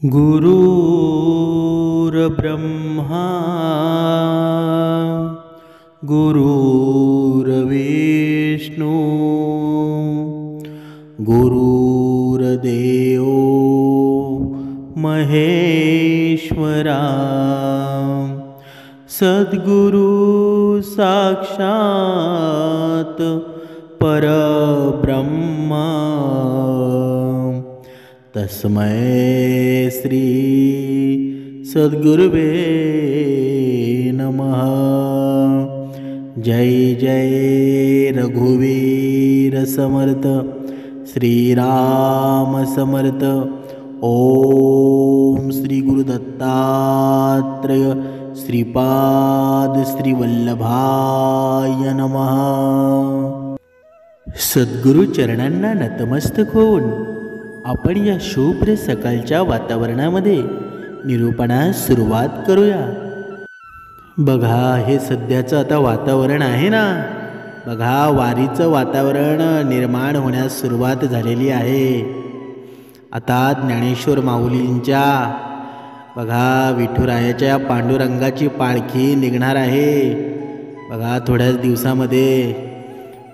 गुरुर्ब्रह्मा गुरुर्विष्णू गुरुर्देव महेश्वरा सद्गुरु साक्षात परब्रह्मा तस्मै श्री सद्गुरुवे नमः। जय जय रघुवीर समर्थ श्रीराम समर्थ। ओम श्री गुरुदत्तात्रेय श्रीपाद श्रीवल्लभाय नमः। सद्गुरु चरणांना नतमस्तक होऊन आपण या शुभ्र सकाळच्या वातावरणामध्ये निरूपणास सुरुवात करूया। बघा, हे सध्याचं आता वातावरण आहे ना, बघा वारीचं वातावरण निर्माण होण्यास सुरुवात झालेली आहे। आता ज्ञानेश्वर माऊलींच्या बघा विठुरायाच्या पांडुरंगाची पालखी निघणार आहे। बघा थोड्याच दिवसामध्ये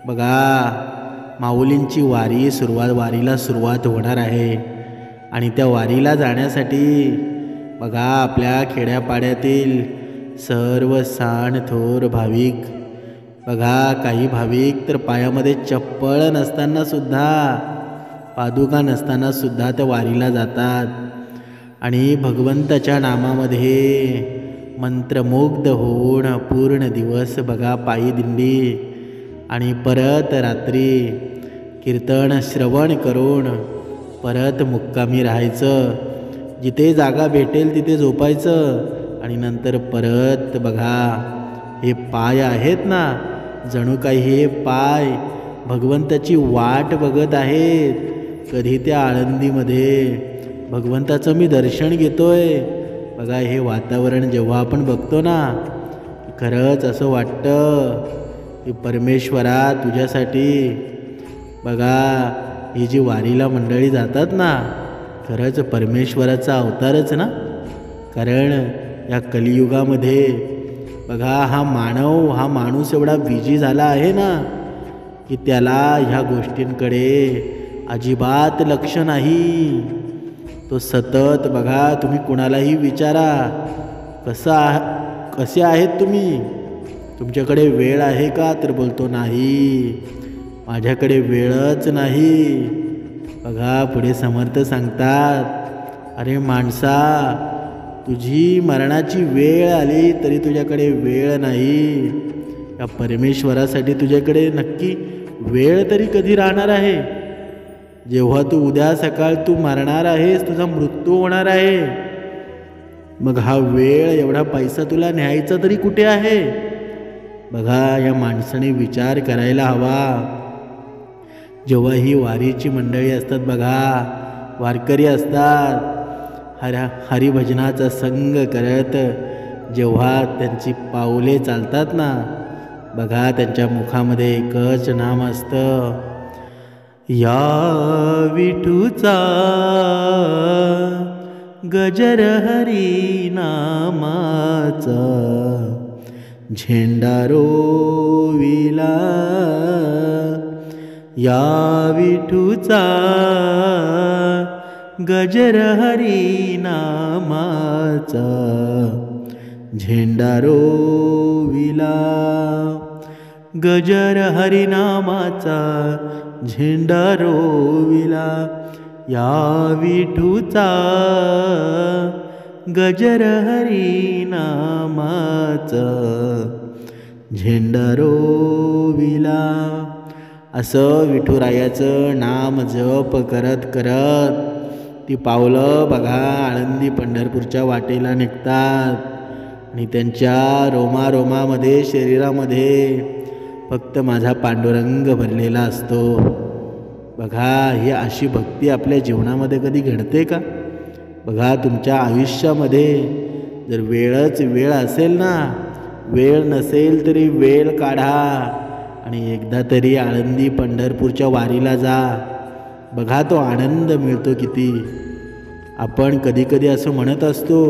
बघा माऊलींची वारीला सुरुवात होणार आहे। आणि त्या वारीला जाण्यासाठी बघा आपल्या खेड्यापाड्यातील सर्व थोर भाविक, बघा काही भाविक तर पायामध्ये चप्पल नसताना सुद्धा, पादुका नसताना सुद्धा त्या वारीला जातात आणि भगवंताच्या नामामध्ये मंत्रमुग्ध होऊन पूर्ण दिवस बघा पायी दिंडी आणि परत रात्री कीर्तन श्रवण करून परत मुक्कामी राहायचं। जिथे जागा भेटेल तिथे झोपायचं आणि नंतर परत बघा हे पाय आहेत ना, जणू काही हे पाय भगवंताची वाट बघत आहेत। कधी त्या आळंदीमध्ये भगवंताचं मी दर्शन घेतोय। बघा हे वातावरण जेव्हा आपण बघतो ना, खरंच असं वाटतं की परमेश्वरा तुझ्यासाठी बघा ही जी वारीला मंडळी जातात ना, खरंच परमेश्वराचा अवतारच ना। कारण या कलियुगामध्ये बघा हा माणूस एवढा बिझी झाला आहे ना की त्याला ह्या गोष्टींकडे अजिबात लक्ष नाही। तो सतत बघा तुम्ही कुणालाही विचारा कसे आहेत तुम्ही, तुमच्याकडे वेळ आहे का, तर बोलतो नाही, माझ्याकडे वेळच नाही। बघा पुढे समर्थ सांगतात, अरे माणसा तुझी मरणाची वेळ आली तरी तुझ्याकडे वेळ नाही। या परमेश्वरासाठी तुझ्याकडे नक्की वेळ तरी कधी राहणार आहे? जेव्हा तू उद्या सकाळ तू मरणार आहेस, तुझा मृत्यू होणार आहे, मग हा वेळ एवढा पैसा तुला न्यायचा तरी कुठे आहे? बघा या माणसाने विचार करायला हवा। जेव्हा ही वारीची मंडळी असतात बघा, वारकरी असतात, हरिभजनाचा संग करत जेव्हा त्यांची पाऊले चालतात ना, बघा त्यांच्या मुखामध्ये एकच नाम असतं, या विठूचा गजर हरी नामाचा झेंडा रोविला, या विठूचा गजर हरी नामाचा झेंडा रोविला, गजर हरी नामाचा झेंडा रोविला, या विठूचा गजर हरी नामाचा झेंडा रोविला। असं विठुरायाचं नाम जप करत करत ती पावलं बघा आळंदी पंढरपूरच्या वाटेला निघतात आणि त्यांच्या रोमारोमामध्ये शरीरामध्ये फक्त माझा पांडुरंग भरलेला असतो। बघा ही अशी भक्ती आपल्या जीवनामध्ये कधी घडते का? बघा तुमच्या आयुष्यामध्ये जर वेळ असेल ना, वेळ नसेल तरी वेळ काढा आणि एकदा तरी आळंदी पंढरपूरच्या वारीला जा। बघा तो आनंद मिळतो किती। आपण कधीकधी असं म्हणत असतो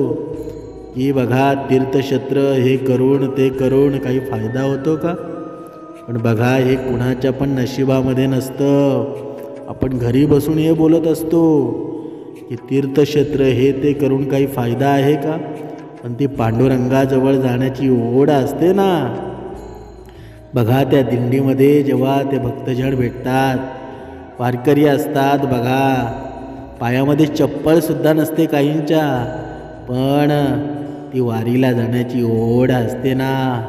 की बघा तीर्थक्षेत्र हे करून ते करून काही फायदा होतो का? पण बघा हे कुणाच्या पण नशिबामध्ये नसतं. आपण घरी बसून हे बोलत असतो की तीर्थक्षेत्र हे ते करून काही फायदा आहे का? पण ती पांडुरंगाजवळ जाण्याची ओढ असते ना. बघा त्या दिंडीमध्ये जेव्हा ते भक्तजन भेटतात, वारकरी असतात, बघा पायामध्ये चप्पलसुद्धा नसते काहींच्या, पण ती वारीला जाण्याची ओढ असते ना.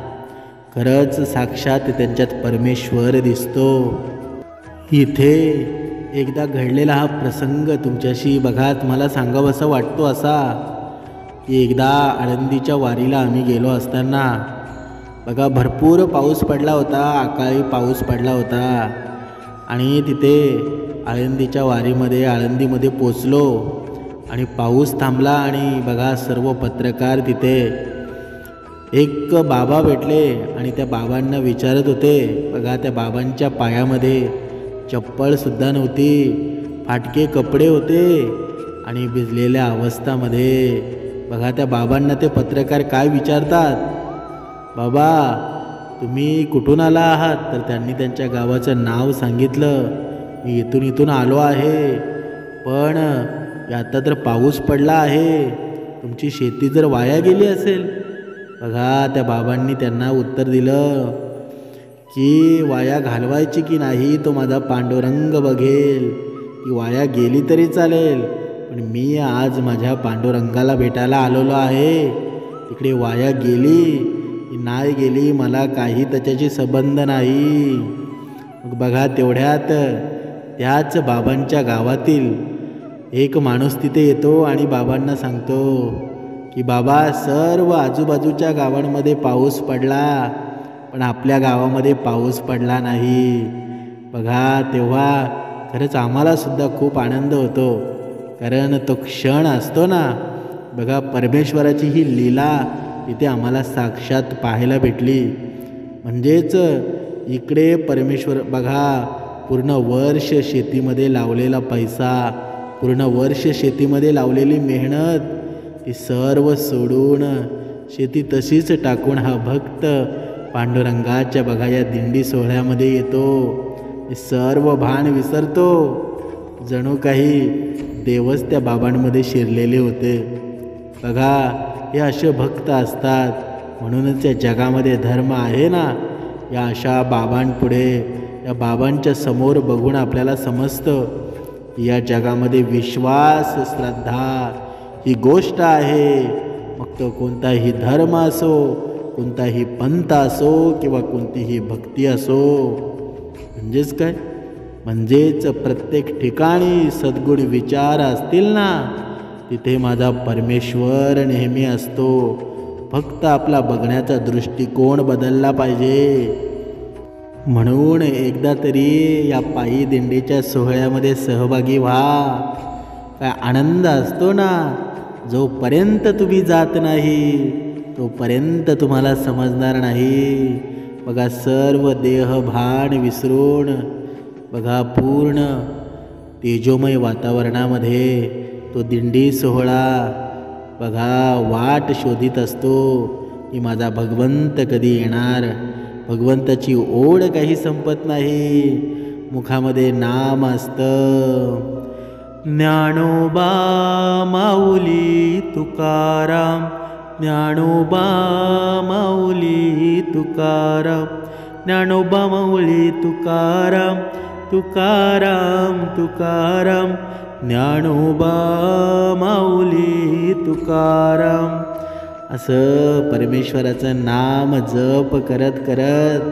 खरंच साक्षात त्यांच्यात परमेश्वर दिसतो. इथे एकदा घडलेला हा प्रसंग तुमच्याशी बघा मला सांगावंसा वाटतो असा की एकदा आळंदीच्या वारीला आम्ही गेलो असताना बघा भरपूर पाऊस पडला होता, अकाळी पाऊस पडला होता. आणि तिथे आळंदीच्या आळंदीमध्ये पोचलो आणि पाऊस थांबला आणि बघा सर्व पत्रकार तिथे एक बाबा भेटले आणि त्या बाबांना विचारत होते. बघा त्या बाबांच्या पायामध्ये चप्पलसुद्धा नव्हती, फाटके कपडे होते आणि भिजलेल्या अवस्थामध्ये. बघा त्या बाबांना ते पत्रकार काय विचारतात, बाबा तुम्ही कुठून आला आहात? तर त्यांनी त्यांच्या गावाचं नाव सांगितलं. मी इथून आलो आहे, पण आता तर पाऊस पडला आहे, तुमची शेती जर वाया गेली असेल. बघा त्या बाबांनी त्यांना उत्तर दिलं की वाया घालवायची की नाही तो माझा पांडुरंग बघेल. ती वाया गेली तरी चालेल, पण मी आज माझ्या पांडुरंगाला भेटायला आलेलो आहे. तिकडे वाया गेली नाही गेली मला काही त्याच्याशी संबंध नाही. मग बघा तेवढ्यात त्याच बाबांच्या गावातील एक माणूस तिथे येतो आणि बाबांना सांगतो की बाबा सर्व आजूबाजूच्या गावांमध्ये पाऊस पडला, पण आपल्या गावामध्ये पाऊस पडला नाही. बघा तेव्हा खरंच आम्हालासुद्धा खूप आनंद होतो, कारण तो क्षण असतो ना. बघा परमेश्वराची ही लीला तिथे आम्हाला साक्षात पाहायला भेटली. म्हणजेच इकडे परमेश्वर बघा पूर्ण वर्ष शेतीमध्ये लावलेला पैसा, पूर्ण वर्ष शेतीमध्ये लावलेली मेहनत ती सर्व सोडून शेती तशीच टाकून हा भक्त पांडुरंगाच्या बघा या दिंडी सोहळ्यामध्ये येतो. हे सर्व भान विसरतो, जणू काही देवच त्या बाबांमध्ये शिरलेले होते. बघा हे असे भक्त असतात, म्हणूनच या जगामध्ये धर्म आहे ना. या अशा बाबांपुढे या बाबांच्या समोर बघून आपल्याला समजतं की या जगामध्ये विश्वास, श्रद्धा ही गोष्ट आहे. मग तो कोणताही धर्म असो, कोणताही पंथ असो किंवा कोणतीही भक्ती असो. म्हणजेच काय, म्हणजेच प्रत्येक ठिकाणी सद्गुण विचार असतील ना, तिथे माझा परमेश्वर नेहमी असतो. फक्त आपला बघण्याचा दृष्टिकोन बदलला पाहिजे. म्हणून एकदा तरी या पायी दिंडीच्या सोहळ्यामध्ये सहभागी व्हा. काय आनंद असतो ना. जोपर्यंत तुम्ही जात नाही तोपर्यंत तुम्हाला समजणार नाही. बघा सर्व देहभान विसरून बघा पूर्ण तेजोमय वातावरणामध्ये तो दिंडी सोहळा बघा वाट शोधित असतो की माझा भगवंत कधी येणार. भगवंताची ओढ काही संपत नाही. मुखामध्ये नाम असतं, ज्ञानोबा माऊली तुकाराम, ज्ञानोबा माऊली तुकाराम, ज्ञानोबा माऊली तुकाराम, तुकाराम तुकाराम, ज्ञानोबा माऊली तुकाराम. असं परमेश्वराचं नाम जप करत करत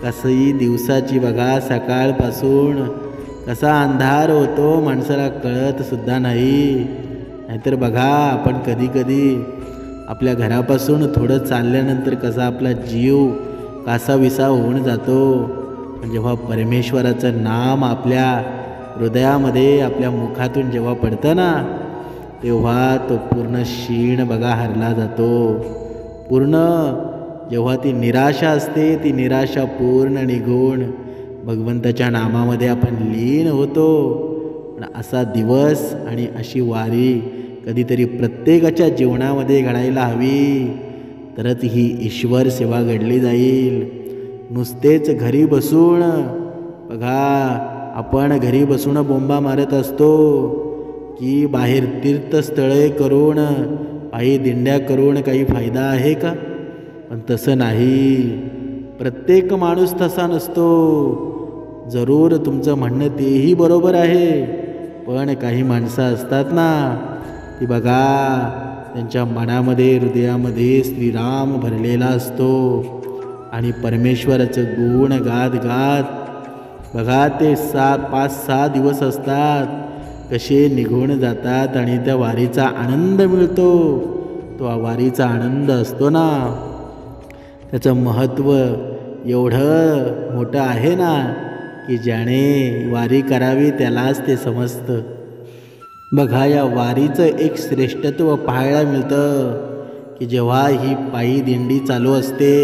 कसंही दिवसाची बघा सकाळपासून कसा अंधार होतो माणसाला कळतसुद्धा नाही. नाहीतर बघा आपण कधी कधी आपल्या घरापासून थोडं चालल्यानंतर कसा आपला जीव कासाविसा होऊन जातो. पण जेव्हा परमेश्वराचं नाम आपल्या हृदयामध्ये आपल्या मुखातून जेव्हा पडतं ना, तेव्हा तो पूर्ण क्षीण बघा हरला जातो. पूर्ण जेव्हा ती निराशा असते ती निराशा पूर्ण निघून भगवंताच्या नामामध्ये आपण लीन होतो. पण असा दिवस आणि अशी वारी कधीतरी प्रत्येकाच्या जीवनामध्ये घडायला हवी, तरच ही ईश्वर सेवा घडली जाईल. नुसतेच घरी बसून बघा, आपण घरी बसून बोंबा मारत असतो की बाहेर तीर्थस्थळे करून पायी दिंड्या करून काही फायदा आहे का? पण तसं नाही. प्रत्येक माणूस तसा नसतो. जरूर तुमचं म्हणणं तेही बरोबर आहे, पण काही माणसं असतात ना, ती बघा त्यांच्या मनामध्ये हृदयामध्ये श्रीराम भरलेला असतो आणि परमेश्वराचं गुण गात गात बघा ते 5-6 दिवस असतात कसे निघून जातात आणि त्या वारीचा आनंद मिळतो. तो वारीचा आनंद असतो ना, त्याचं महत्त्व एवढं मोठं आहे ना की ज्याने वारी करावी त्यालाच ते समजतं. बघा, या वारीचं एक श्रेष्ठत्व पाहायला मिळतं की जेव्हा ही पायी दिंडी चालू असते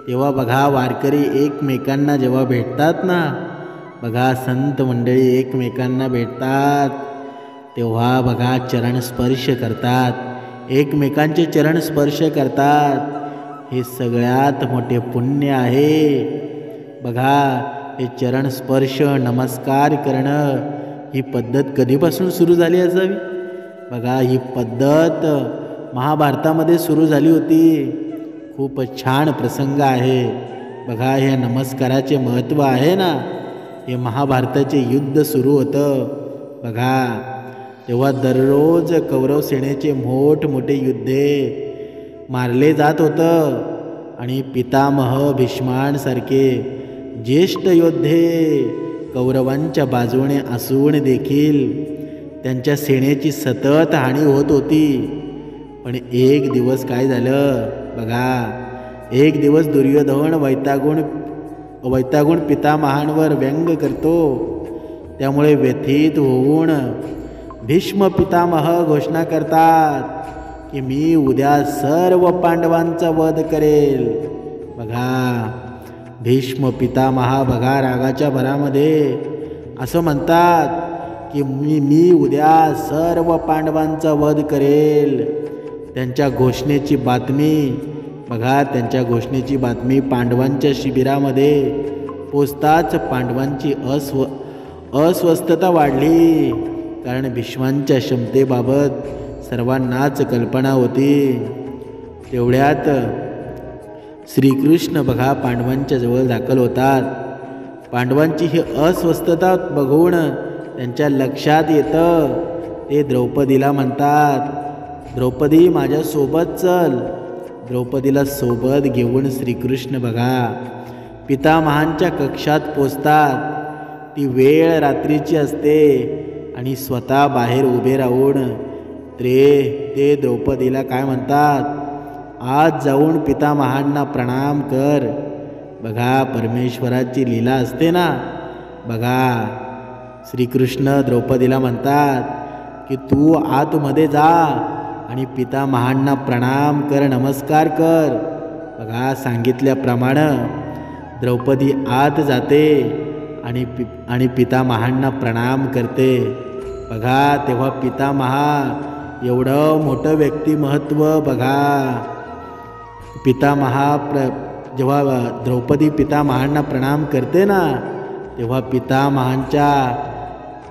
तेव्हा बघा वारकरी एकमेकांना जेव्हा भेटतात ना, बघा संत मंडळी एकमेकांना भेटतात तेव्हा बघा चरण स्पर्श करतात, एकमेकांचे चरण स्पर्श करतात. हे सगळ्यात मोठे पुण्य आहे. बघा, हे चरण स्पर्श नमस्कार करणं ही पद्धत कधीपासून सुरू झाली असावी? बघा, ही पद्धत महाभारतामध्ये सुरू झाली होती. खूप छान प्रसंग आहे. बघा, ह्या नमस्काराचे महत्त्व आहे ना, हे महाभारताचे युद्ध सुरू होतं. बघा, तेव्हा दररोज कौरव सेनेचे मोठमोठे युद्धे मारले जात होतं आणि पितामह भीष्मांसारखे ज्येष्ठ योद्धे कौरवांच्या बाजूने असून देखील त्यांच्या सेनेची सतत हानी होत होती. पण एक दिवस काय झालं बघा, एक दिवस दुर्योधन वैतागून पितामहांवर व्यंग करतो. त्यामुळे व्यथित होऊन भीष्म पितामह घोषणा करतात की मी उद्या सर्व पांडवांचा वध करेल. बघा, भीष्म पितामहा बघा रागाच्या भरामध्ये असं म्हणतात की मी उद्या सर्व पांडवांचा वध करेल. त्यांच्या घोषणेची बातमी बघा, त्यांच्या घोषणेची बातमी पांडवांच्या शिबिरामध्ये पोचताच पांडवांची अस्वस्थता वाढली. कारण भीष्मांच्या क्षमतेबाबत सर्वांनाच कल्पना होती. तेवढ्यात श्रीकृष्ण बघा पांडवांच्या जवळ दाखल होतात. पांडवांची ही अस्वस्थता बघून त्यांच्या लक्षात येतं. ते द्रौपदीला म्हणतात, द्रौपदी माझ्यासोबत चल. द्रौपदीला सोबत घेऊन श्रीकृष्ण बघा पितामहांच्या कक्षात पोचतात. ती वेळ रात्रीची असते आणि स्वतः बाहेर उभे राहून ते द्रौपदीला काय म्हणतात, आज जाऊन पितामहांना प्रणाम कर. बघा, परमेश्वराची लीला असते ना. बघा, श्रीकृष्ण द्रौपदीला म्हणतात की तू आतमध्ये जा आणि पितामहांना प्रणाम कर, नमस्कार कर. बघा, सांगितल्याप्रमाणे द्रौपदी आत जाते आणि पितामहांना प्रणाम करते. बघा, तेव्हा पितामहा एवढं मोठं व्यक्तिमत्व बघा, जेव्हा द्रौपदी पितामहांना प्रणाम करते ना, तेव्हा पितामहांच्या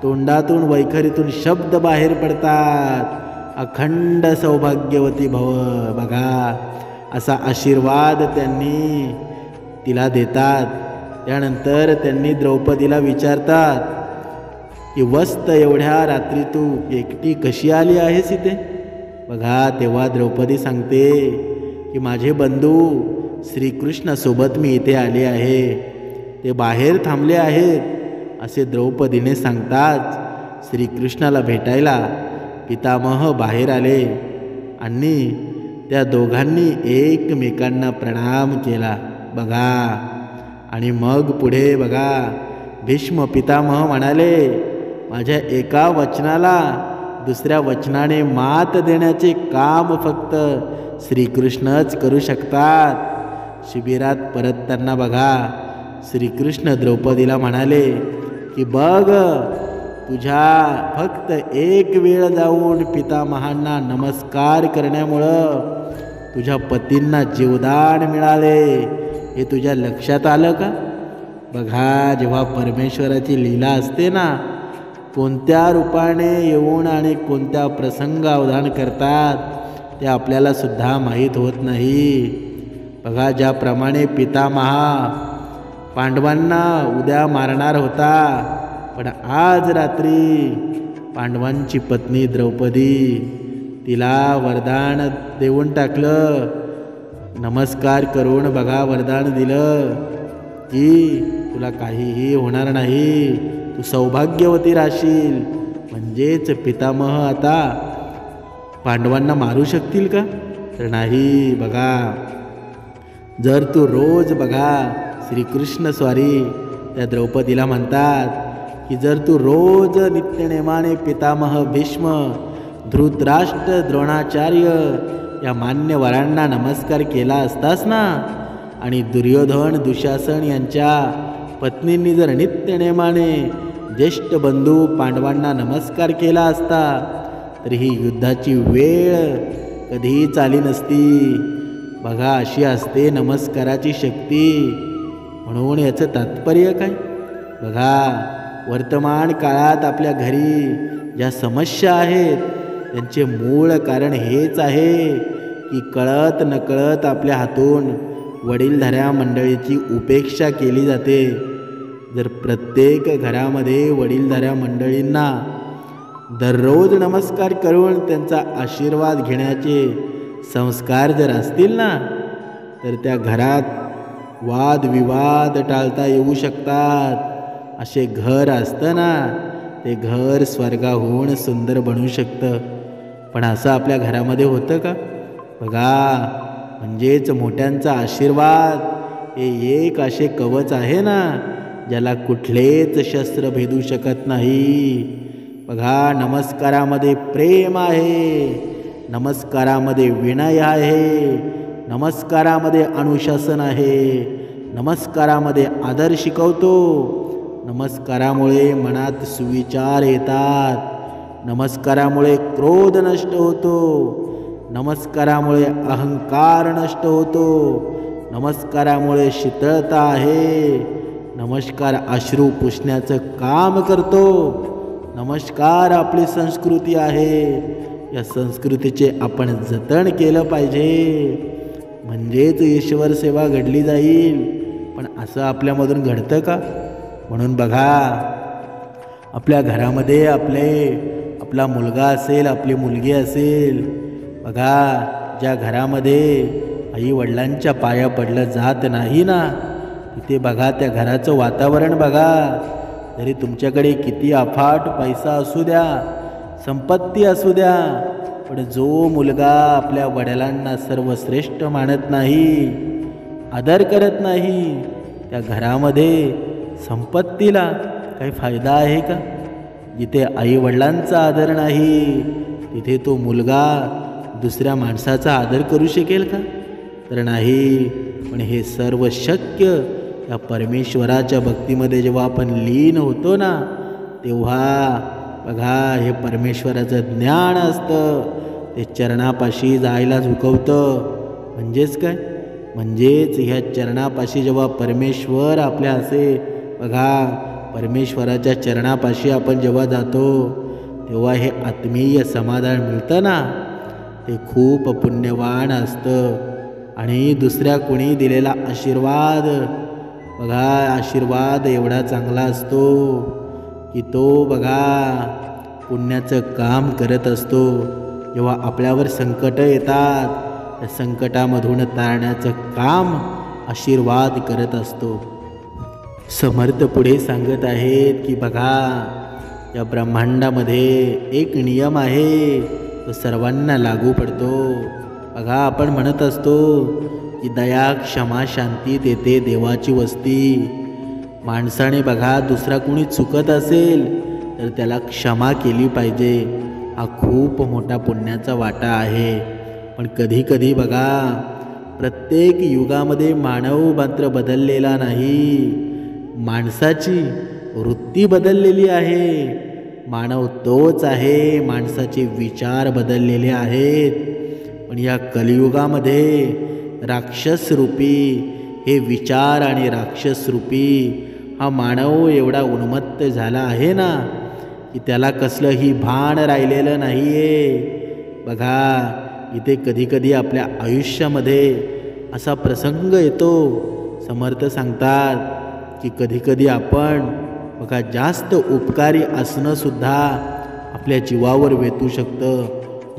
तोंडातून वैखरीतून शब्द बाहेर पडतात, अखंड सौभाग्यवती भव. बघा, असा आशीर्वाद त्यांनी तिला देतात. त्यानंतर त्यांनी द्रौपदीला विचारतात की वस्त एवढ्या रात्री तू एकटी कशी आली आहेस इथे? बघा, तेव्हा द्रौपदी सांगते की माझे बंधू श्रीकृष्णासोबत मी इथे आले आहे, ते बाहेर थांबले आहेत असे द्रौपदीने सांगताच श्रीकृष्णाला भेटायला पितामह बाहेर आले आणि त्या दोघांनी एकमेकांना प्रणाम केला. बघा, आणि मग पुढे बघा भीष्म पितामह म्हणाले, माझ्या एका वचनाला दुसऱ्या वचनाने मात देण्याचे काम फक्त श्रीकृष्णच करू शकतात. शिबिरात परतताना बघा श्रीकृष्ण द्रौपदीला म्हणाले की बघ, तुझ्या फक्त एक वेळ जाऊन पितामहांना नमस्कार करण्यामुळं तुझ्या पतींना जीवदान मिळाले हे तुझ्या लक्षात आलं का? बघा, जेव्हा परमेश्वराची लीला असते ना, कोणत्या रूपाने येऊन आणि कोणत्या प्रसंग अवधान करतात ते आपल्याला सुद्धा माहीत होत नाही. बघा, ज्याप्रमाणे पितामहा पांडवांना उद्या मारणार होता, पण आज रात्री पांडवांची पत्नी द्रौपदी तिला वरदान देऊन टाकलं. नमस्कार करून बघा वरदान दिलं की तुला काहीही होणार नाही, तू सौभाग्यवती राहशील. म्हणजेच पितामह आता पांडवांना मारू शकतील का? तर नाही. बघा, जर तू रोज बघा श्रीकृष्ण स्वारी त्या द्रौपदीला म्हणतात की जर तू रोज नित्यनेमाने पितामह भीष्म, धृतराष्ट्र, द्रोणाचार्य या मान्यवरांना नमस्कार केला असतास ना, आणि दुर्योधन, दुःशासन यांच्या पत्नींनी जर नित्यनेमाने ज्येष्ठ बंधू पांडवांना नमस्कार केला असता, तर ही युद्धाची वेळ कधीच आली नसती. बघा, अशी असते नमस्काराची शक्ती. म्हणून याचं तात्पर्य काय? बघा, वर्तमान काळात आपल्या घरी ज्या समस्या आहेत त्यांचे मूळ कारण हेच आहे की कळत नकळत आपल्या हातून वडीलधाऱ्या मंडळीची उपेक्षा केली जाते. जर प्रत्येक घरामध्ये वडीलधाऱ्या मंडळींना दररोज नमस्कार करून त्यांचा आशीर्वाद घेण्याचे संस्कार जर असतील ना, तर त्या घरात वादविवाद टाळता येऊ शकतात. असे घर असतं ना, ते घर स्वर्गाहून सुंदर बनू शकतं. पण असं आपल्या घरामध्ये होतं का? बघा, म्हणजेच मोठ्यांचा आशीर्वाद हे एक असे कवच आहे ना, ज्याला कुठलेच शस्त्र भेदू शकत नाही. बघा, नमस्कारामध्ये प्रेम आहे, नमस्कारामध्ये विनय आहे, नमस्कारामध्ये अनुशासन आहे, नमस्कारामध्ये आदर शिकवतो. नमस्कारामुळे मनात सुविचार येतात, नमस्कारामुळे क्रोध नष्ट होतो, नमस्कारामुळे अहंकार नष्ट होतो, नमस्कारामुळे शीतळता आहे. नमस्कार अश्रू पुसण्याचं काम करतो. नमस्कार आपली संस्कृती आहे, या संस्कृतीचे आपण जतन केलं पाहिजे. म्हणजेच ईश्वर सेवा घडली जाईल. पण असं आपल्यामधून घडतं का? म्हणून बघा, आपल्या घरामध्ये आपला मुलगा असेल, आपली मुलगी असेल, बघा, ज्या घरामध्ये आई वडिलांच्या पाया पडलं जात नाही ना, तिथे बघा त्या घराचं वातावरण बघा. जरी तुमच्याकडे किती अफाट पैसा असू द्या, संपत्ती असू द्या, पण जो मुलगा आपल्या वडिलांना सर्वश्रेष्ठ मानत नाही, आदर करत नाही, त्या घरामध्ये संपत्तीला काही फायदा आहे का? जिथे आई वडिलांचा आदर नाही, तिथे तो मुलगा दुसऱ्या माणसाचा आदर करू शकेल का? तर नाही. पण हे सर्व शक्य या परमेश्वराच्या भक्तीमध्ये जेव्हा आपण लीन होतो ना, तेव्हा बघा हे परमेश्वराचं ज्ञान असतं, ते चरणापाशी जायला झुकवतं. म्हणजेच काय? म्हणजेच ह्या चरणापाशी जेव्हा परमेश्वर आपल्या असे बघा, परमेश्वराच्या चरणापाशी आपण जेव्हा जातो, तेव्हा हे आत्मीय समाधान मिळतं ना, ते खूप पुण्यवान असतं. आणि दुसऱ्या कोणी दिलेला आशीर्वाद बघा, आशीर्वाद एवढा चांगला असतो की तो बघा पुण्याचं काम करत असतो. जेव्हा आपल्यावर संकट येतात, त्या संकटामधून तारण्याचं काम आशीर्वाद करत असतो. समर्थ पुढे सांगत आहेत की बघा, या ब्रह्मांडामध्ये एक नियम आहे, तो सर्वांना लागू पडतो. बघा, आपण म्हणत असतो की दया, क्षमा, शांती देते देवाची वस्ती. माणसाने बघा दुसरा कोणी चुकत असेल तर त्याला क्षमा केली पाहिजे. हा खूप मोठा पुण्याचा वाटा आहे. पण कधी कधी बघा, प्रत्येक युगामध्ये मानव मात्र बदललेला नाही, माणसाची वृत्ती बदललेली आहे. मानव तोच आहे, माणसाचे विचार बदललेले आहेत. पण या कलियुगामध्ये राक्षसरूपी हे विचार आणि राक्षसरूपी हा मानव एवढा उन्मत्त झाला आहे ना की त्याला कसलंही भान राहिलेलं नाही आहे. बघा, इथे कधीकधी आपल्या आयुष्यामध्ये असा प्रसंग येतो, समर्थ सांगतात की कधीकधी आपण बघा जास्त उपकारी असणंसुद्धा आपल्या जीवावर वेतू शकतं,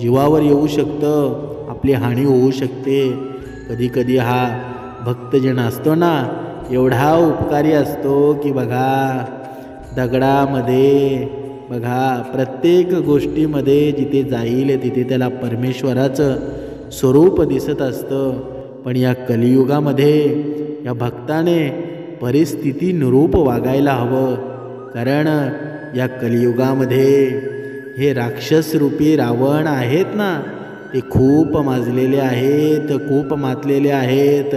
जीवावर येऊ शकतं, आपली हानी होऊ शकते. कधीकधी हा भक्तजन असतो ना एवढा उपकारी असतो की बघा दगडामध्ये बघा प्रत्येक गोष्टीमध्ये जिथे जाईल तिथे त्याला परमेश्वराचं स्वरूप दिसत असतं. पण या कलियुगामध्ये या भक्ताने परिस्थितीनुरूप वागायला हवं. कारण या कलियुगामध्ये हे राक्षसरूपी रावण आहेत ना ते खूप माजलेले आहेत, खूप मातलेले आहेत.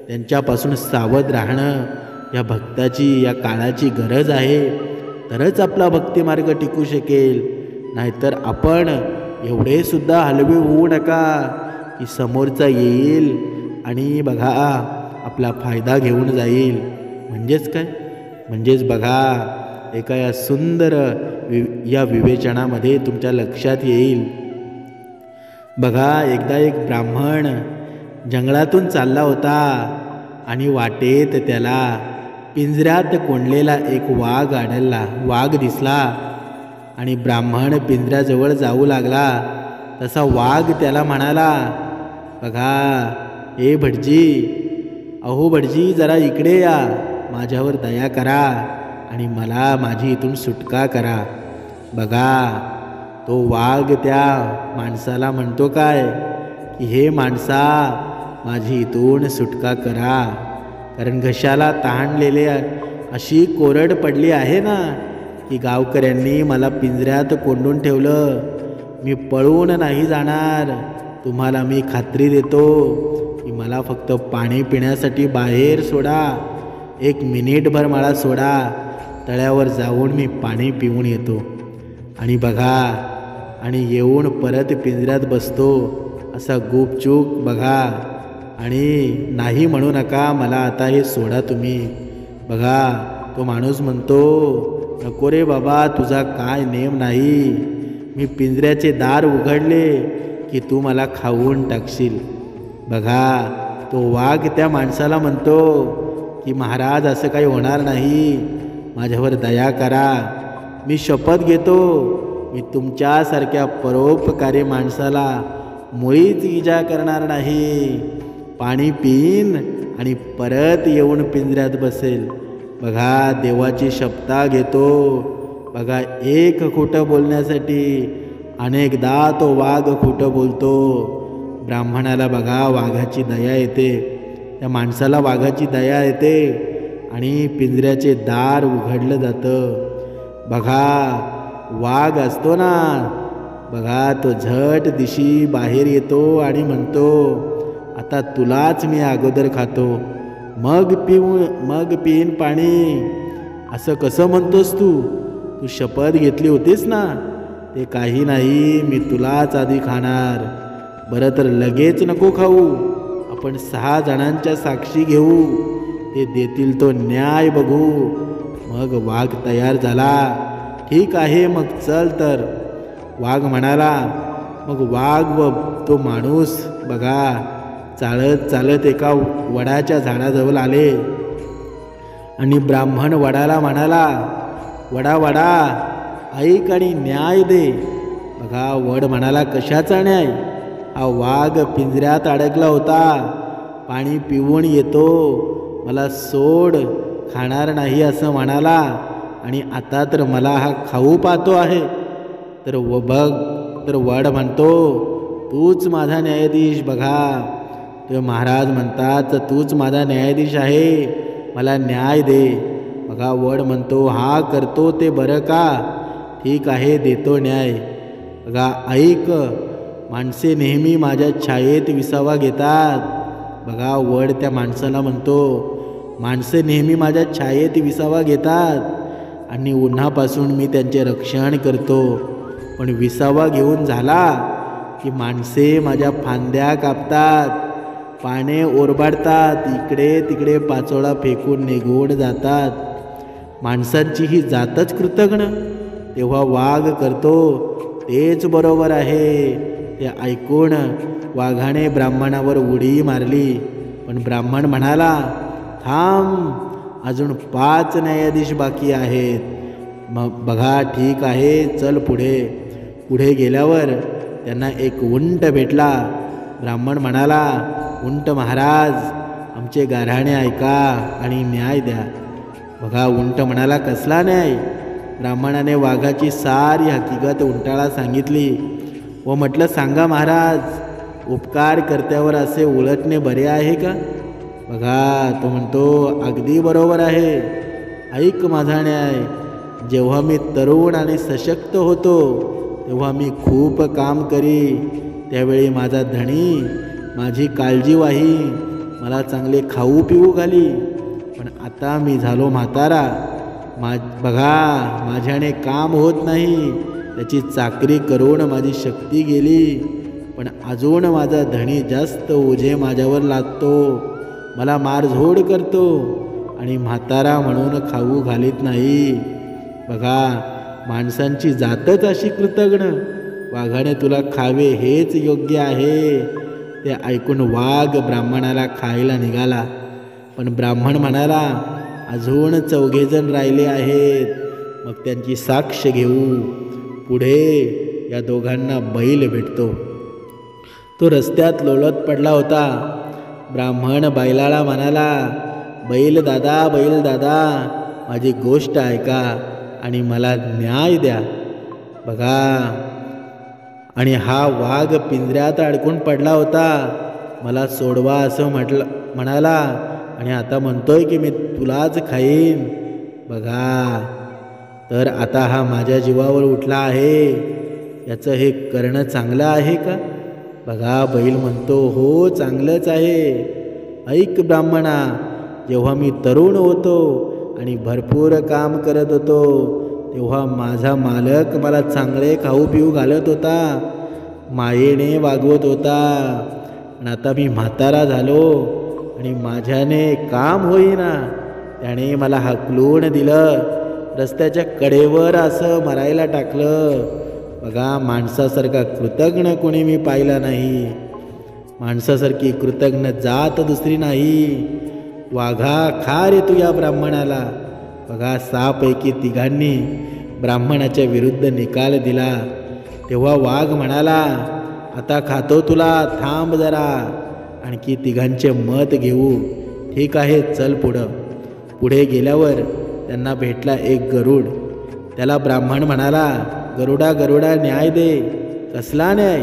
त्यांच्यापासून सावध राहणं या भक्ताची या काळाची गरज आहे. तरच आपला भक्तिमार्ग टिकू शकेल. नाहीतर आपण एवढेसुद्धा हलवे होऊ नका की समोरचा येईल आणि बघा आपला फायदा घेऊन जाईल. म्हणजेच काय? म्हणजेच बघा एका या सुंदर या विवेचनामध्ये तुमच्या लक्षात येईल. बघा एकदा एक ब्राह्मण जंगलातून चालला होता आणि वाटेत त्याला पिंजऱ्यात कोंडलेला एक वाघ आढळला. वाघ दिसला आणि ब्राह्मण पिंजऱ्याजवळ जाऊ लागला. तसा वाघ त्याला म्हणाला, बघा हे भटजी, अहो भटजी जरा इकडे या, माझ्यावर दया करा आणि मला माझी इथून सुटका करा. बघा तो वाघ त्या माणसाला म्हणतो काय की हे माणसा माझी इथून सुटका करा, कारण घशाला ताणलेले अशी कोरड पडली आहे ना की गावकऱ्यांनी मला पिंजऱ्यात कोंडून ठेवलं. मी पळून नाही जाणार. तुम्हाला मी खात्री देतो की मला फक्त पाणी पिण्यासाठी बाहेर सोडा, 1 मिनिटभर मला सोडा, तळ्यावर जाऊन मी पाणी पिऊन येतो. आणि बघा आणि येऊन परत पिंजऱ्यात बसतो असा गुपचूप बघा. आणि नाही म्हणू नका, मला आता हे सोडा तुम्ही. बघा तो माणूस म्हणतो, नको रे बाबा, तुझा काय नेम नाही. मी पिंजऱ्याचे दार उघडले की तू मला खाऊन टाकशील. बघा तो वाघ त्या माणसाला म्हणतो की महाराज असं काही होणार नाही, माझ्यावर दया करा. मी शपथ घेतो मी तुमच्यासारख्या परोपकारी माणसाला मुळीच इजा करणार नाही. पाणी पिईन आणि परत येऊन पिंजऱ्यात बसेल. बघा देवाची शपथ घेतो. बघा एक खोटं बोलण्यासाठी अनेकदा तो वाघ खोटं बोलतो. ब्राह्मणाला बघा वाघाची दया येते, त्या माणसाला वाघाची दया येते आणि पिंजऱ्याचे दार उघडलं जातं. बघा वाघ असतो ना, बघा तो झट दिशी बाहेर येतो आणि म्हणतो, आता तुलाच मी अगोदर खातो, मग पिईन पाणी. असं कसं म्हणतोस तू? तू शपथ घेतली होतीस ना. ते काही नाही, मी तुलाच आधी खाणार. बरं तर लगेच नको खाऊ, आपण 6 जणांच्या साक्षी घेऊ, ते देतील तो न्याय बघू. मग वाघ तयार झाला. ठीक आहे मग चल तर, वाघ म्हणाला. मग वाघ व तो माणूस बघा चालत चालत एका वडाच्या झाडाजवळ आले आणि ब्राह्मण वडाला म्हणाला, वडा वडा ऐक आणि न्याय दे. बघा वड म्हणाला, कशाचा न्याय? हा वाघ पिंजऱ्यात अडकला होता, पाणी पिऊन येतो, मला सोड, खाणार नाही असं म्हणाला आणि आता तर मला हा खाऊ पाहतो आहे. तर वड म्हणतो, तूच माझा न्यायाधीश. बघा ते महाराज म्हणतात, तूच माझा न्यायाधीश आहे, मला न्याय दे. बघा वड म्हणतो, हा करतो ते बरं का, ठीक आहे देतो न्याय. बघा ऐक, माणसे नेहमी माझ्या छायेत विसावा घेतात. बघा वड त्या माणसाला म्हणतो, माणसे नेहमी माझ्या छायेत विसावा घेतात आणि उन्हापासून मी त्यांचे रक्षण करतो. पण 20वा घेऊन झाला की माणसे माझ्या फांद्या कापतात, पाने ओरबाडतात, इकडे तिकडे पाचोळा फेकून निघून जातात. माणसांची ही जातच कृतघ्न. तेव्हा वाघ करतो तेच बरोबर आहे. ते ऐकून वाघाने ब्राह्मणावर उडी मारली. पण ब्राह्मण म्हणाला, थांब, अजून 5 न्यायाधीश बाकी आहेत. मग बघा, ठीक आहे, चल पुढे. पुढे गेल्यावर त्यांना एक उंट भेटला. ब्राह्मण म्हणाला, उंट महाराज, आमचे गाऱ्हाणे ऐका आणि न्याय द्या. बघा, उंट म्हणाला, कसला न्याय? ब्राह्मणाने वाघाची सारी हकीकत उंटाला सांगितली व म्हटलं, सांगा महाराज, उपकार कर्त्यावर असे उलटणे बरे आहे का? बघा, तो म्हणतो, अगदी बरोबर आहे. ऐक माझा न्याय. जेव्हा मी तरुण आणि सशक्त होतो तेव्हा मी खूप काम करी. त्यावेळी माझा धणी माझी काळजी वाही, मला चांगले खाऊ पिऊ घाली. पण आता मी झालो म्हातारा. बघा, माझ्याने काम होत नाही. त्याची चाकरी करून माझी शक्ती गेली. पण अजून माझा धणी जास्त ओझे माझ्यावर लादतो, मला मारझोड करतो आणि म्हातारा म्हणून खाऊ घालीत नाही. बघा, माणसांची जातच अशी कृतघ्न. वाघाने तुला खावे हेच योग्य आहे. ते ऐकून वाघ ब्राह्मणाला खायला निघाला. पण ब्राह्मण म्हणाला, अजून 4 जण राहिले आहेत, मग त्यांची साक्ष घेऊ. पुढे या दोघांना बैल भेटतो. तो रस्त्यात लोळत पडला होता. ब्राह्मण बैलाला म्हणाला, बैल दादा, माझी गोष्ट ऐका आणि मला न्याय द्या. बघा, आणि हा वाघ पिंजऱ्यात अडकून पडला होता, मला सोडवा असं म्हणाला आणि आता म्हणतोय की मी तुलाच खाईन. बघा, तर आता हा माझ्या जीवावर उठला आहे. याचं हे करणं चांगलं आहे का? बघा, बैल म्हणतो, हो, चांगलंच आहे. ऐक ब्राह्मणा, जेव्हा मी तरुण होतो आणि भरपूर काम करत होतो तेव्हा माझा मालक मला चांगले खाऊ पिऊ घालत होता, मायेने वागवत होता. आणि आता मी म्हातारा झालो आणि माझ्याने काम होईना. त्याने मला हाकलून दिलं, रस्त्याच्या कडेवर असं मरायला टाकलं. बघा, माणसासारखा कृतघ्न कोणी मी पाहिला नाही. माणसासारखी कृतघ्न जात दुसरी नाही. वाघा, खा रे तू या ब्राह्मणाला. बघा, 6 पैकी 3घांनी ब्राह्मणाच्या विरुद्ध निकाल दिला. तेव्हा वाघ म्हणाला, आता खातो तुला, थांब जरा, आणखी 3घांचे मत घेऊ. ठीक आहे, चल पुढं. पुढे गेल्यावर त्यांना भेटला एक गरुड. त्याला ब्राह्मण म्हणाला, गरुडा, न्याय दे. कसला न्याय?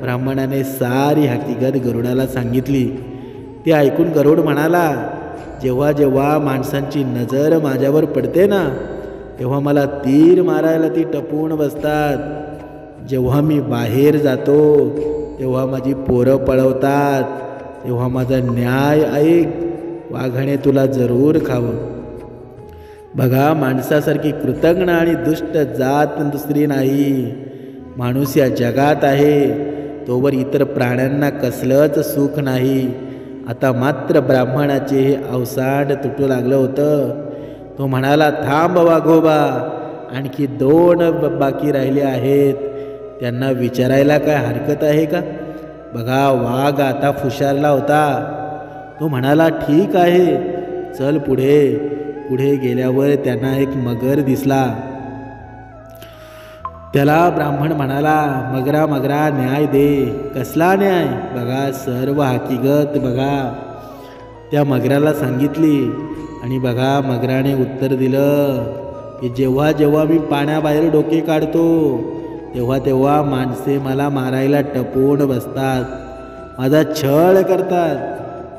ब्राह्मणाने सारी हकीकत गरुडाला सांगितली. ते ऐकून गरुड म्हणाला, जेव्हा जेव्हा माणसांची नजर माझ्यावर पडते ना, तेव्हा मला तीर मारायला ती टपून बसतात. जेव्हा मी बाहेर जातो तेव्हा माझी पोरं पळवतात. तेव्हा माझा न्याय ऐक, वाघाने तुला जरूर खावं. बघा, माणसासारखी कृतघ्न आणि दुष्ट जात दुसरी नाही. माणूस या जगात आहे तोवर इतर प्राण्यांना कसलंच सुख नाही. आता मात्र ब्राह्मणाचे हे अवसाड तुटू लागलं होतं. तो म्हणाला, थांब वाघोबा, आणखी 2 बाकी राहिले आहेत, त्यांना विचारायला काय हरकत आहे का? बघा, वाघ आता फुशारला होता. तो म्हणाला, ठीक आहे, चल पुढे. पुढे गेल्यावर त्यांना एक मगर दिसला. त्याला ब्राह्मण म्हणाला, मगरा, न्याय दे. कसला न्याय? बघा, सर्व हकीकत बघा. त्या मगराला सांगितली आणि बघा, मगराने उत्तर दिलं की जेव्हा जेव्हा मी पाण्याबाहेर डोके काढतो तेव्हा तेव्हा माणसे मला मारायला टपून बसतात, माझा छळ करतात.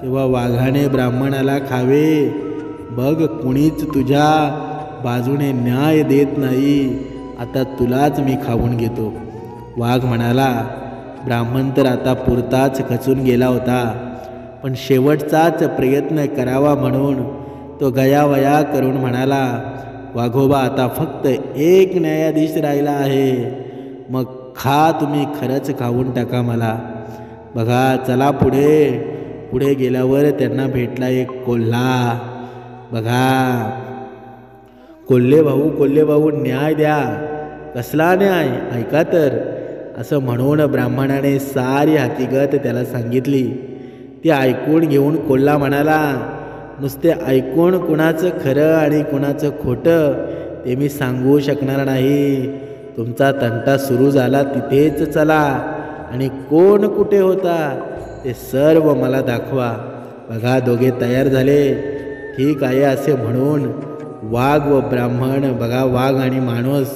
तेव्हा वाघाने ब्राह्मणाला खावे. बघ, कुणीच तुझ्या बाजूने न्याय देत नाही. आता तुलाच मी खाऊन घेतो. वाघ म्हणाला, ब्राह्मण तर आता पुरताच खचून गेला होता, पण शेवटचाच प्रयत्न करावा म्हणून तो गयावया करून म्हणाला, वाघोबा आता फक्त एक न्यायाधीश राहिला आहे. मग खा तुम्ही, खरंच खाऊन टाका मला. बघा चला पुढे. पुढे गेल्यावर त्यांना भेटला एक कोल्हा. बघा, कोल्हे भाऊ न्याय द्या. कसला न्याय, ऐका तर, असं म्हणून ब्राह्मणाने सारी हकीकत त्याला सांगितली. ती ऐकून घेऊन कोल्हा म्हणाला, नुसते ऐकून कुणाचं खरं आणि कुणाचं खोटं ते मी सांगू शकणार नाही. तुमचा तंटा सुरू झाला तिथेच चला आणि कोण कुठे होता ते सर्व मला दाखवा. बघा दोघे तयार झाले. ठीक आहे असे म्हणून वाघ व ब्राह्मण, बघा वाघ आणि माणूस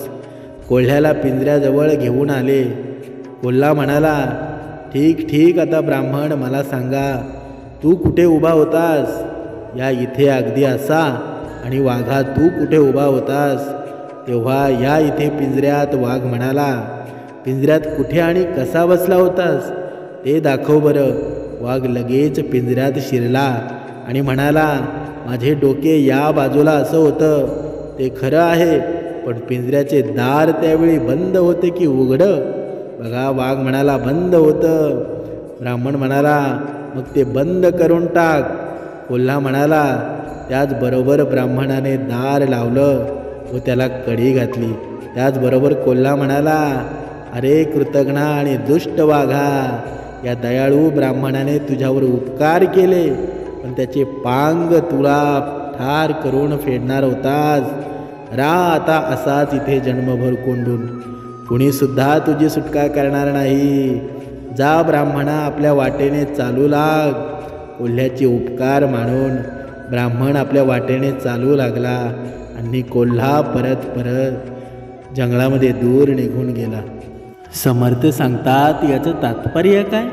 कोल्ह्याला पिंजऱ्याजवळ घेऊन आले. कोल्हा म्हणाला, ठीक आता ब्राह्मण मला सांगा, तू कुठे उभा होतास? या इथे अगदी असा. आणि वाघा, तू कुठे उभा होतास? तेव्हा या इथे पिंजऱ्यात. वाघ म्हणाला, पिंजऱ्यात कुठे आणि कसा बसला होतास ते दाखव बरं. वाघ लगेच पिंजऱ्यात शिरला आणि म्हणाला, माझे डोके या बाजूला असं होतं ते खरं आहे, पण पिंजऱ्याचे दार त्यावेळी बंद होते की उघडं? बघा वाघ म्हणाला, बंद होतं. ब्राह्मण म्हणाला, मग ते बंद करून टाक. कोल्हा म्हणाला, त्याचबरोबर ब्राह्मणाने दार लावलं व त्याला कडी घातली. त्याचबरोबर कोल्हा म्हणाला, अरे कृतघ्ना आणि दुष्ट वाघा, या दयाळू ब्राह्मणाने तुझ्यावर उपकार केले, पण त्याचे पांग तुला ठार करून फेडणार होतास. आता असाच इथे जन्मभर कोंडून कुणीसुद्धा तुझी सुटका करणार नाही. जा ब्राह्मणा, आपल्या वाटेने चालू लाग. कोल्ह्याचे उपकार मानून ब्राह्मण आपल्या वाटेने चालू लागला आणि कोल्हा परत जंगलामध्ये दूर निघून गेला. समर्थ सांगतात, याचं तात्पर्य काय?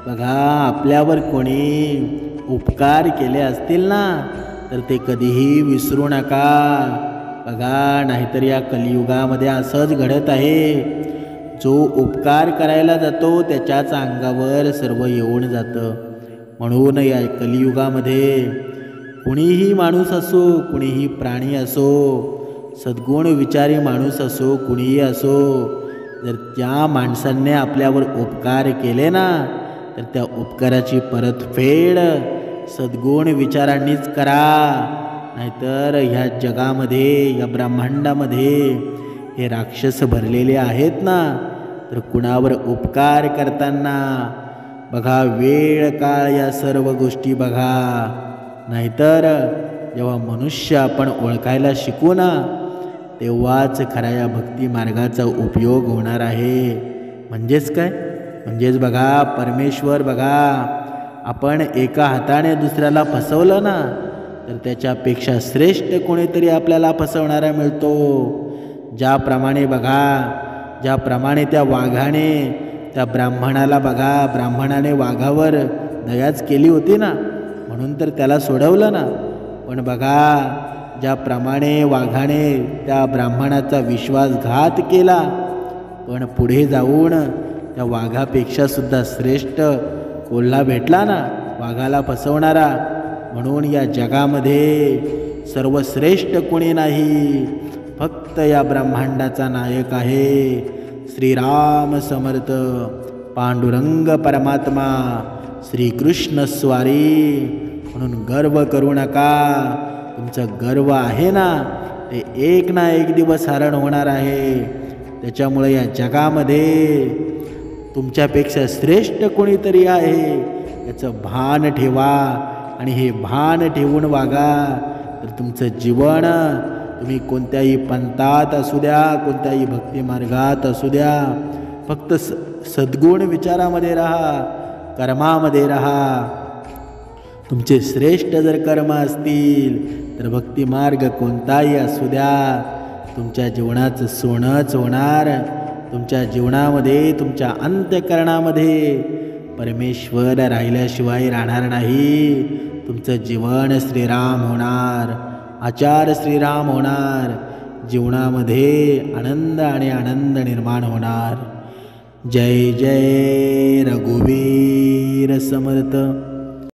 बघा, आपल्यावर कोणी उपकार केले असतील ना, तर ते कधीही विसरू नका. बघा, नाहीतर या कलियुगामध्ये असंच घडत आहे. जो उपकार करायला जातो त्याच्याच अंगावर सर्व येऊन जातं. म्हणून या कलियुगामध्ये कुणीही माणूस असो, कुणीही प्राणी असो, सद्गुण विचारी माणूस असो, कुणीही असो, जर त्या माणसांनी आपल्यावर उपकार केले ना, तर त्या उपकाराची परतफेड सद्गुण विचारांनीच करा. नाहीतर ह्या जगामध्ये, या ब्रह्मांडामध्ये हे राक्षस भरलेले आहेत ना, तर कुणावर उपकार करताना बघा वेळ काळ या सर्व गोष्टी बघा. नाहीतर जेव्हा मनुष्य आपण ओळखायला शिकू ना, तेव्हाच खरा या भक्ती मार्गाचा उपयोग होणार आहे. म्हणजेच काय? म्हणजेच बघा, परमेश्वर बघा, आपण एका हाताने दुसऱ्याला फसवलं ना, तर त्याच्यापेक्षा श्रेष्ठ कोणीतरी आपल्याला फसवणारा मिळतो. ज्याप्रमाणे बघा, ज्याप्रमाणे त्या वाघाने त्या ब्राह्मणाला बघा, ब्राह्मणाने वाघावर दयाच केली होती ना, म्हणून तर त्याला सोडवलं ना. पण बघा, ज्याप्रमाणे वाघाने त्या ब्राह्मणाचा विश्वासघात केला, पण पुढे जाऊन त्या वाघापेक्षा सुद्धा श्रेष्ठ कोल्हा भेटला ना, वाघाला फसवणारा. म्हणून या जगामध्ये सर्वश्रेष्ठ कोणी नाही, फक्त या ब्रह्मांडाचा नायक आहे श्रीराम समर्थ, पांडुरंग परमात्मा, श्रीकृष्ण स्वारी. म्हणून गर्व करू नका. तुमचं गर्व आहे ना, ते एक ना एक दिवस हरण होणार आहे. त्याच्यामुळे या जगामध्ये तुमच्यापेक्षा श्रेष्ठ कोणीतरी आहे याचं भान ठेवा. आणि हे भान ठेवून वागा, तर तुमचं जीवन, तुम्ही कोणत्याही पंथात असू द्या, कोणत्याही भक्ती मार्गात असू द्या, फक्त सद्गुण विचारामध्ये राहा, कर्मामध्ये राहा. तुमचे श्रेष्ठ जर कर्म असतील तर भक्ती मार्ग कोणताही असू द्या, तुमच्या जीवनाचं सोनंच होणार. तुमच्या जीवनामध्ये, तुमच्या अंतःकरणामध्ये परमेश्वर राहिल्याशिवाय राहणार नाही. तुमचं जीवन श्रीराम होणार, आचार श्रीराम होणार. जीवनामध्ये आनंद आणि आनंद निर्माण होणार. जय जय रघुवीर समर्थ.